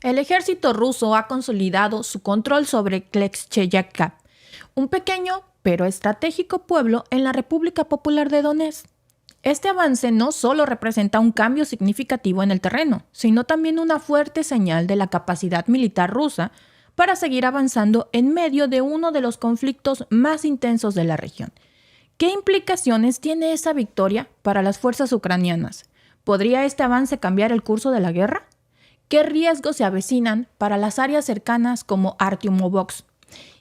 El ejército ruso ha consolidado su control sobre Kleshcheyevka, un pequeño pero estratégico pueblo en la República Popular de Donetsk. Este avance no solo representa un cambio significativo en el terreno, sino también una fuerte señal de la capacidad militar rusa para seguir avanzando en medio de uno de los conflictos más intensos de la región. ¿Qué implicaciones tiene esa victoria para las fuerzas ucranianas? ¿Podría este avance cambiar el curso de la guerra? ¿Qué riesgos se avecinan para las áreas cercanas como Artyomovsk?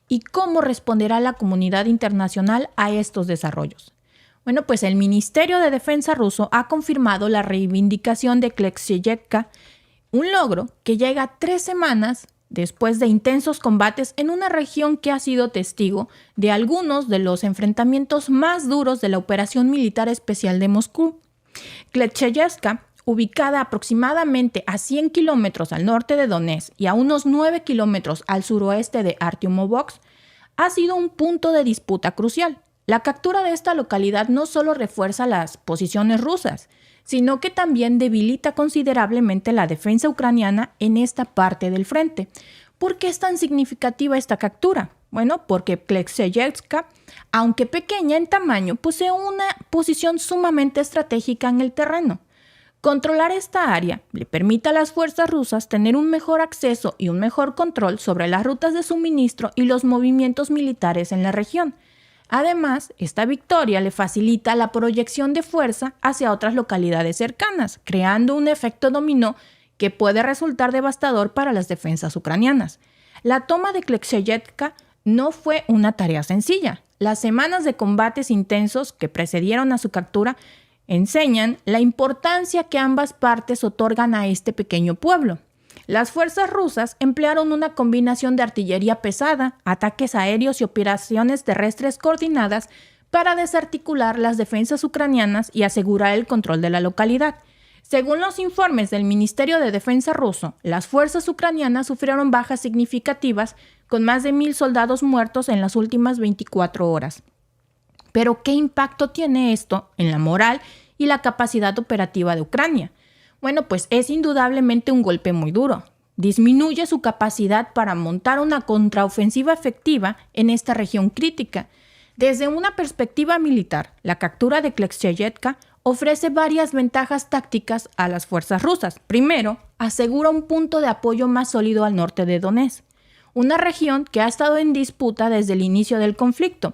¿Y cómo responderá la comunidad internacional a estos desarrollos? Bueno, pues el Ministerio de Defensa ruso ha confirmado la reivindicación de Kleshcheyevka, un logro que llega 3 semanas después de intensos combates en una región que ha sido testigo de algunos de los enfrentamientos más duros de la operación militar especial de Moscú. Kleshcheyevka, ubicada aproximadamente a 100 kilómetros al norte de Donetsk y a unos 9 kilómetros al suroeste de Artyomovsk, ha sido un punto de disputa crucial. La captura de esta localidad no solo refuerza las posiciones rusas, sino que también debilita considerablemente la defensa ucraniana en esta parte del frente. ¿Por qué es tan significativa esta captura? Bueno, porque Kleshcheyevka, aunque pequeña en tamaño, posee una posición sumamente estratégica en el terreno. Controlar esta área le permite a las fuerzas rusas tener un mejor acceso y un mejor control sobre las rutas de suministro y los movimientos militares en la región. Además, esta victoria le facilita la proyección de fuerza hacia otras localidades cercanas, creando un efecto dominó que puede resultar devastador para las defensas ucranianas. La toma de Kleshcheyevka no fue una tarea sencilla. Las semanas de combates intensos que precedieron a su captura enseñan la importancia que ambas partes otorgan a este pequeño pueblo. Las fuerzas rusas emplearon una combinación de artillería pesada, ataques aéreos y operaciones terrestres coordinadas para desarticular las defensas ucranianas y asegurar el control de la localidad. Según los informes del Ministerio de Defensa ruso, las fuerzas ucranianas sufrieron bajas significativas, con más de 1,000 soldados muertos en las últimas 24 horas. Pero, ¿qué impacto tiene esto en la moral y la capacidad operativa de Ucrania? Bueno, pues es indudablemente un golpe muy duro. Disminuye su capacidad para montar una contraofensiva efectiva en esta región crítica. Desde una perspectiva militar, la captura de Kleshcheyevka ofrece varias ventajas tácticas a las fuerzas rusas. Primero, asegura un punto de apoyo más sólido al norte de Donetsk, una región que ha estado en disputa desde el inicio del conflicto.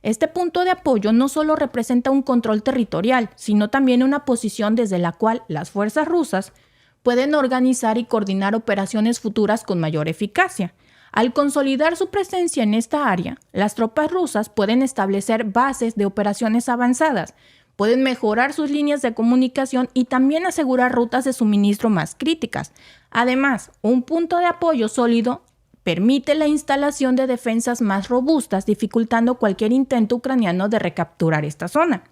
Este punto de apoyo no solo representa un control territorial, sino también una posición desde la cual las fuerzas rusas pueden organizar y coordinar operaciones futuras con mayor eficacia. Al consolidar su presencia en esta área, las tropas rusas pueden establecer bases de operaciones avanzadas, pueden mejorar sus líneas de comunicación y también asegurar rutas de suministro más críticas. Además, un punto de apoyo sólido permite la instalación de defensas más robustas, dificultando cualquier intento ucraniano de recapturar esta zona.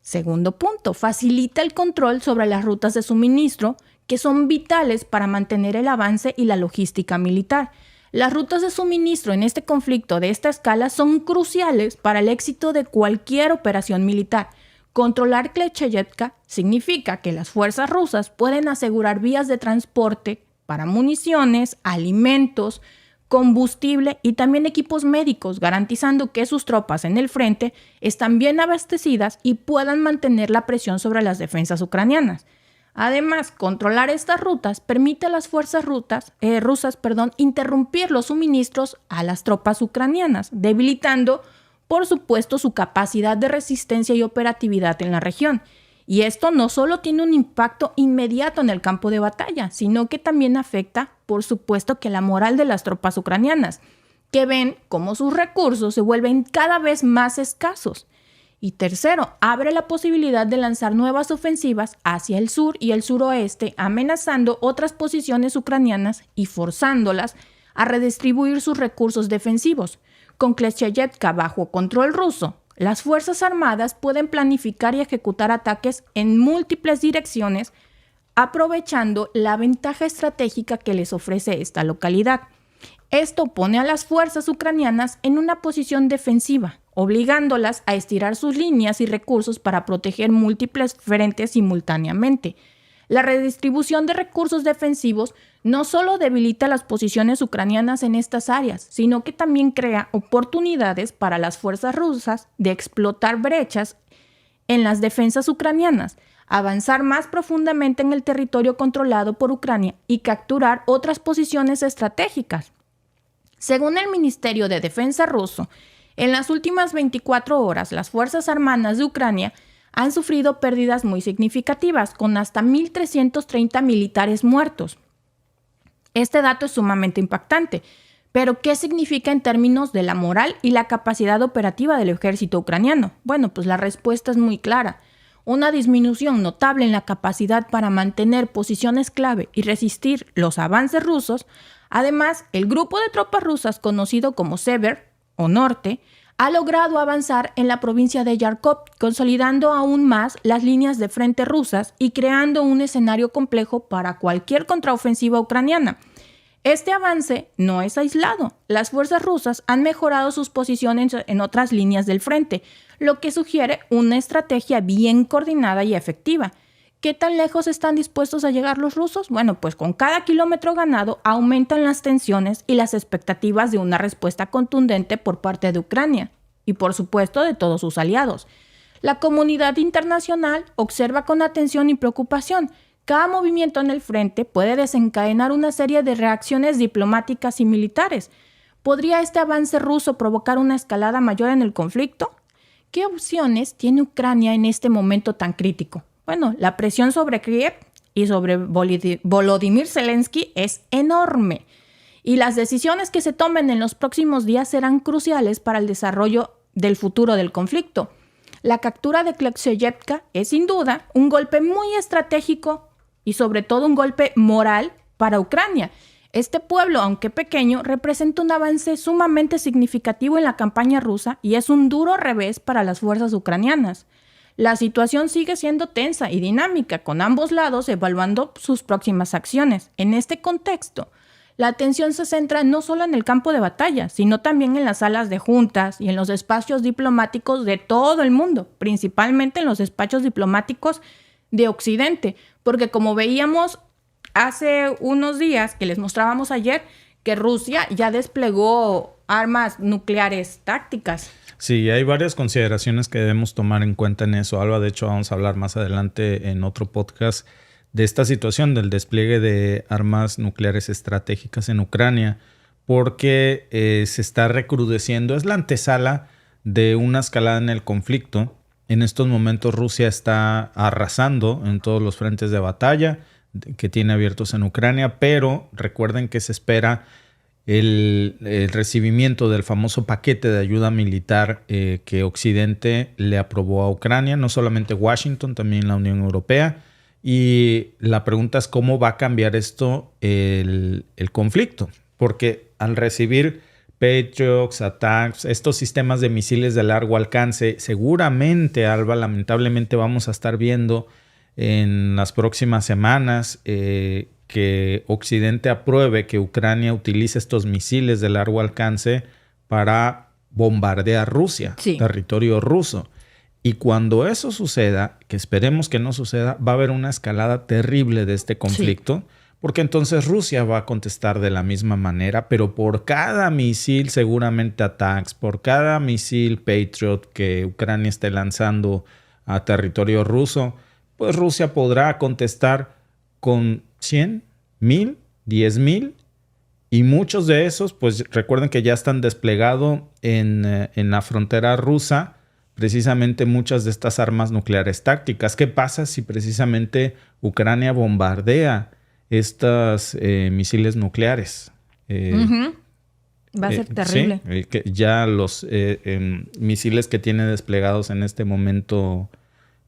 Segundo punto, facilita el control sobre las rutas de suministro, que son vitales para mantener el avance y la logística militar. Las rutas de suministro en este conflicto de esta escala son cruciales para el éxito de cualquier operación militar. Controlar Kleshcheyevka significa que las fuerzas rusas pueden asegurar vías de transporte para municiones, alimentos, combustible y también equipos médicos, garantizando que sus tropas en el frente están bien abastecidas y puedan mantener la presión sobre las defensas ucranianas. Además, controlar estas rutas permite a las fuerzas rusas interrumpir los suministros a las tropas ucranianas, debilitando, por supuesto, su capacidad de resistencia y operatividad en la región. Y esto no solo tiene un impacto inmediato en el campo de batalla, sino que también afecta, por supuesto, que la moral de las tropas ucranianas, que ven cómo sus recursos se vuelven cada vez más escasos. Y tercero, abre la posibilidad de lanzar nuevas ofensivas hacia el sur y el suroeste, amenazando otras posiciones ucranianas y forzándolas a redistribuir sus recursos defensivos. Con Kleshcheyevka bajo control ruso, las Fuerzas Armadas pueden planificar y ejecutar ataques en múltiples direcciones, aprovechando la ventaja estratégica que les ofrece esta localidad. Esto pone a las fuerzas ucranianas en una posición defensiva, obligándolas a estirar sus líneas y recursos para proteger múltiples frentes simultáneamente. La redistribución de recursos defensivos no solo debilita las posiciones ucranianas en estas áreas, sino que también crea oportunidades para las fuerzas rusas de explotar brechas en las defensas ucranianas, avanzar más profundamente en el territorio controlado por Ucrania y capturar otras posiciones estratégicas. Según el Ministerio de Defensa ruso, en las últimas 24 horas las Fuerzas Armadas de Ucrania han sufrido pérdidas muy significativas, con hasta 1.330 militares muertos. Este dato es sumamente impactante, pero ¿qué significa en términos de la moral y la capacidad operativa del ejército ucraniano? Bueno, pues la respuesta es muy clara. Una disminución notable en la capacidad para mantener posiciones clave y resistir los avances rusos. Además, el grupo de tropas rusas conocido como Sever, o Norte, ha logrado avanzar en la provincia de Yarkov, consolidando aún más las líneas de frente rusas y creando un escenario complejo para cualquier contraofensiva ucraniana. Este avance no es aislado. Las fuerzas rusas han mejorado sus posiciones en otras líneas del frente, lo que sugiere una estrategia bien coordinada y efectiva. ¿Qué tan lejos están dispuestos a llegar los rusos? Bueno, pues con cada kilómetro ganado aumentan las tensiones y las expectativas de una respuesta contundente por parte de Ucrania y, por supuesto, de todos sus aliados. La comunidad internacional observa con atención y preocupación. Cada movimiento en el frente puede desencadenar una serie de reacciones diplomáticas y militares. ¿Podría este avance ruso provocar una escalada mayor en el conflicto? ¿Qué opciones tiene Ucrania en este momento tan crítico? Bueno, la presión sobre Kiev y sobre Volodymyr Zelensky es enorme. Y las decisiones que se tomen en los próximos días serán cruciales para el desarrollo del futuro del conflicto. La captura de Klexcheyevka es sin duda un golpe muy estratégico y sobre todo un golpe moral para Ucrania. Este pueblo, aunque pequeño, representa un avance sumamente significativo en la campaña rusa y es un duro revés para las fuerzas ucranianas. La situación sigue siendo tensa y dinámica, con ambos lados evaluando sus próximas acciones. En este contexto, la atención se centra no solo en el campo de batalla, sino también en las salas de juntas y en los espacios diplomáticos de todo el mundo, principalmente en los despachos diplomáticos de Occidente, porque como veíamos hace unos días, que les mostrábamos ayer, que Rusia ya desplegó armas nucleares tácticas. Sí, hay varias consideraciones que debemos tomar en cuenta en eso, Alba. De hecho, vamos a hablar más adelante en otro podcast de esta situación del despliegue de armas nucleares estratégicas en Ucrania, porque se está recrudeciendo. Es la antesala de una escalada en el conflicto. En estos momentos Rusia está arrasando en todos los frentes de batalla que tiene abiertos en Ucrania, pero recuerden que se espera el recibimiento del famoso paquete de ayuda militar que Occidente le aprobó a Ucrania, no solamente Washington, también la Unión Europea. Y la pregunta es cómo va a cambiar esto el conflicto, porque al recibir Patriots, ATACMS, estos sistemas de misiles de largo alcance, seguramente, Alba, lamentablemente vamos a estar viendo en las próximas semanas que Occidente apruebe que Ucrania utilice estos misiles de largo alcance para bombardear Rusia, sí, territorio ruso. Y cuando eso suceda, que esperemos que no suceda, va a haber una escalada terrible de este conflicto, sí, porque entonces Rusia va a contestar de la misma manera, pero por cada misil seguramente ATACMS, por cada misil Patriot que Ucrania esté lanzando a territorio ruso, pues Rusia podrá contestar con 100, 1000, 10,000, y muchos de esos, pues recuerden que ya están desplegados en la frontera rusa, precisamente muchas de estas armas nucleares tácticas. ¿Qué pasa si precisamente Ucrania bombardea estos misiles nucleares? Va a ser terrible. Sí, que ya los misiles que tiene desplegados en este momento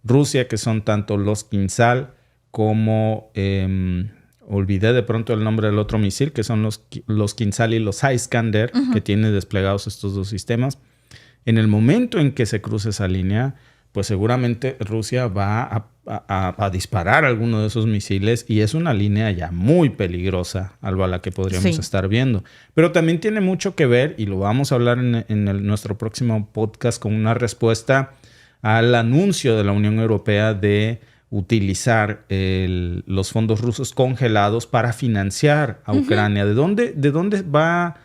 Rusia, que son tanto los Kinzhal como, olvidé de pronto el nombre del otro misil, que son los Kinzhal y los Iskander, que tiene desplegados estos dos sistemas. En el momento en que se cruce esa línea, pues seguramente Rusia va a disparar alguno de esos misiles y es una línea ya muy peligrosa, Alba, la que podríamos estar viendo. Pero también tiene mucho que ver, y lo vamos a hablar en nuestro próximo podcast, con una respuesta al anuncio de la Unión Europea de utilizar los fondos rusos congelados para financiar a Ucrania. ¿De dónde va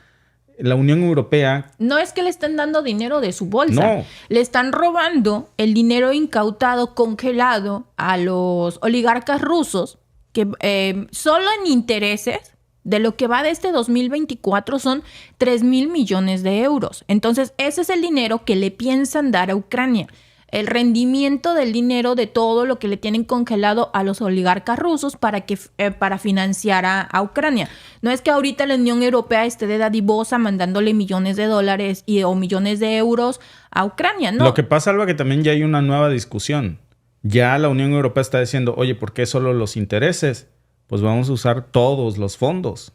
la Unión Europea? No es que le estén dando dinero de su bolsa. No. Le están robando el dinero incautado, congelado a los oligarcas rusos, que solo en intereses de lo que va de este 2024 son 3,000 millones de euros. Entonces, ese es el dinero que le piensan dar a Ucrania. El rendimiento del dinero de todo lo que le tienen congelado a los oligarcas rusos para financiar a Ucrania. No es que ahorita la Unión Europea esté de dadivosa mandándole millones de dólares o millones de euros a Ucrania, ¿no? Lo que pasa, Alba, que también ya hay una nueva discusión. Ya la Unión Europea está diciendo, oye, ¿por qué solo los intereses? Pues vamos a usar todos los fondos,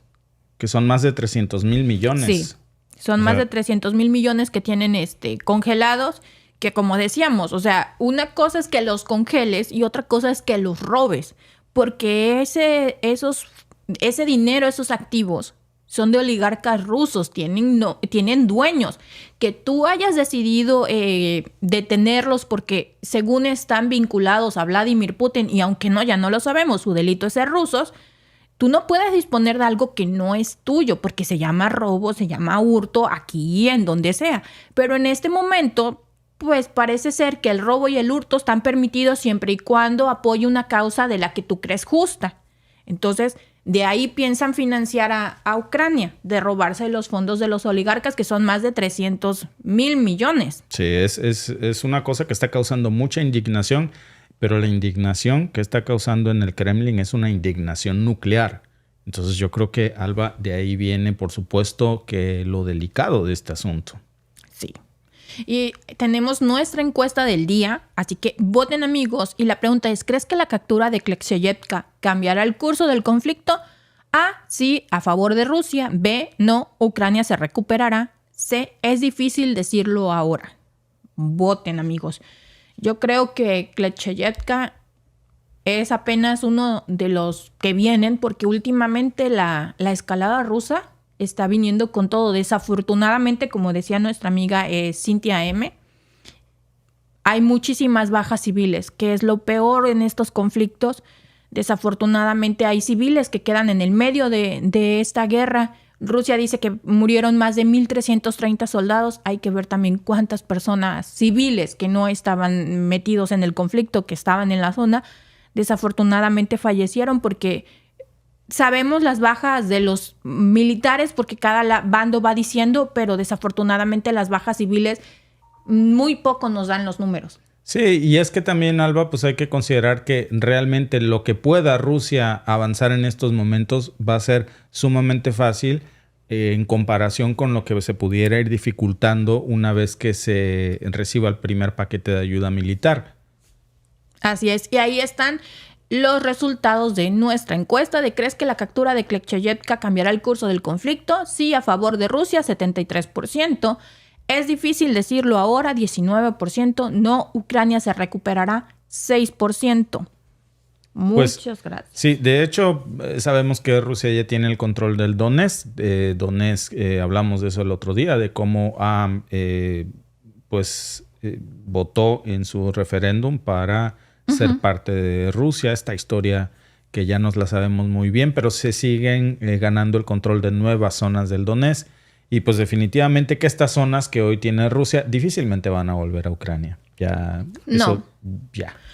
que son más de 300,000 millones. Sí, son más de 300,000 millones que tienen congelados. Que como decíamos, o sea, una cosa es que los congeles y otra cosa es que los robes, porque ese dinero, esos activos son de oligarcas rusos, tienen dueños. Que tú hayas decidido detenerlos porque según están vinculados a Vladimir Putin, y aunque ya no lo sabemos, su delito es ser rusos, tú no puedes disponer de algo que no es tuyo, porque se llama robo, se llama hurto, aquí, en donde sea. Pero en este momento, pues parece ser que el robo y el hurto están permitidos siempre y cuando apoye una causa de la que tú crees justa. Entonces, de ahí piensan financiar a Ucrania, de robarse los fondos de los oligarcas, que son más de 300,000 millones. Sí, es una cosa que está causando mucha indignación, pero la indignación que está causando en el Kremlin es una indignación nuclear. Entonces yo creo que, Alba, de ahí viene, por supuesto, que lo delicado de este asunto. Sí. Y tenemos nuestra encuesta del día, así que voten, amigos. Y la pregunta es, ¿crees que la captura de Klexcheyevka cambiará el curso del conflicto? A, sí, a favor de Rusia. B, no, Ucrania se recuperará. C, es difícil decirlo ahora. Voten, amigos. Yo creo que Klexcheyevka es apenas uno de los que vienen, porque últimamente la escalada rusa está viniendo con todo. Desafortunadamente, como decía nuestra amiga Cintia M., hay muchísimas bajas civiles, que es lo peor en estos conflictos. Desafortunadamente hay civiles que quedan en el medio de esta guerra. Rusia dice que murieron más de 1,330 soldados. Hay que ver también cuántas personas civiles que no estaban metidos en el conflicto, que estaban en la zona, desafortunadamente fallecieron, porque sabemos las bajas de los militares porque cada bando va diciendo, pero desafortunadamente las bajas civiles muy poco nos dan los números. Sí, y es que también, Alba, pues hay que considerar que realmente lo que pueda Rusia avanzar en estos momentos va a ser sumamente fácil en comparación con lo que se pudiera ir dificultando una vez que se reciba el primer paquete de ayuda militar. Así es, y ahí están los resultados de nuestra encuesta de ¿crees que la captura de Klexcheyevka cambiará el curso del conflicto? Sí, a favor de Rusia, 73%. Es difícil decirlo ahora, 19%. No, Ucrania se recuperará, 6%. Muchas gracias. Sí, de hecho, sabemos que Rusia ya tiene el control del Donetsk. Donetsk, hablamos de eso el otro día, de cómo votó en su referéndum para ser parte de Rusia. Esta historia que ya nos la sabemos muy bien, pero se siguen ganando el control de nuevas zonas del Donetsk. Y pues definitivamente que estas zonas que hoy tiene Rusia difícilmente van a volver a Ucrania. Ya, no.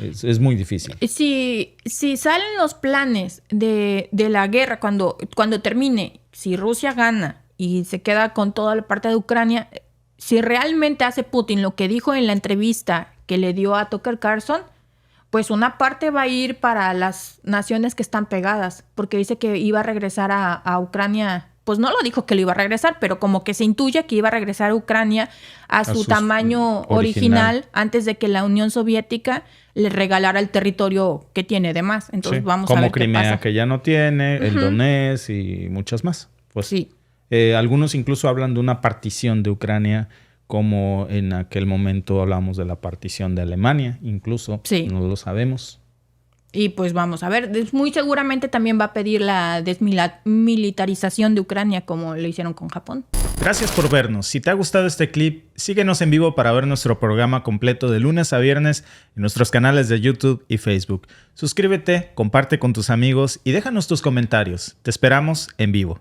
Es muy difícil. Si salen los planes de la guerra cuando termine, si Rusia gana y se queda con toda la parte de Ucrania, si realmente hace Putin lo que dijo en la entrevista que le dio a Tucker Carlson, pues una parte va a ir para las naciones que están pegadas, porque dice que iba a regresar a Ucrania. Pues no lo dijo que lo iba a regresar, pero como que se intuye que iba a regresar a Ucrania a su tamaño original antes de que la Unión Soviética le regalara el territorio que tiene de más. Entonces vamos a ver qué pasa. Como Crimea, que ya no tiene, el Donetsk y muchas más. Pues sí. Algunos incluso hablan de una partición de Ucrania, como en aquel momento hablamos de la partición de Alemania, incluso. Sí. No lo sabemos. Y pues vamos a ver, muy seguramente también va a pedir la desmilitarización de Ucrania como lo hicieron con Japón. Gracias por vernos. Si te ha gustado este clip, síguenos en vivo para ver nuestro programa completo de lunes a viernes en nuestros canales de YouTube y Facebook. Suscríbete, comparte con tus amigos y déjanos tus comentarios. Te esperamos en vivo.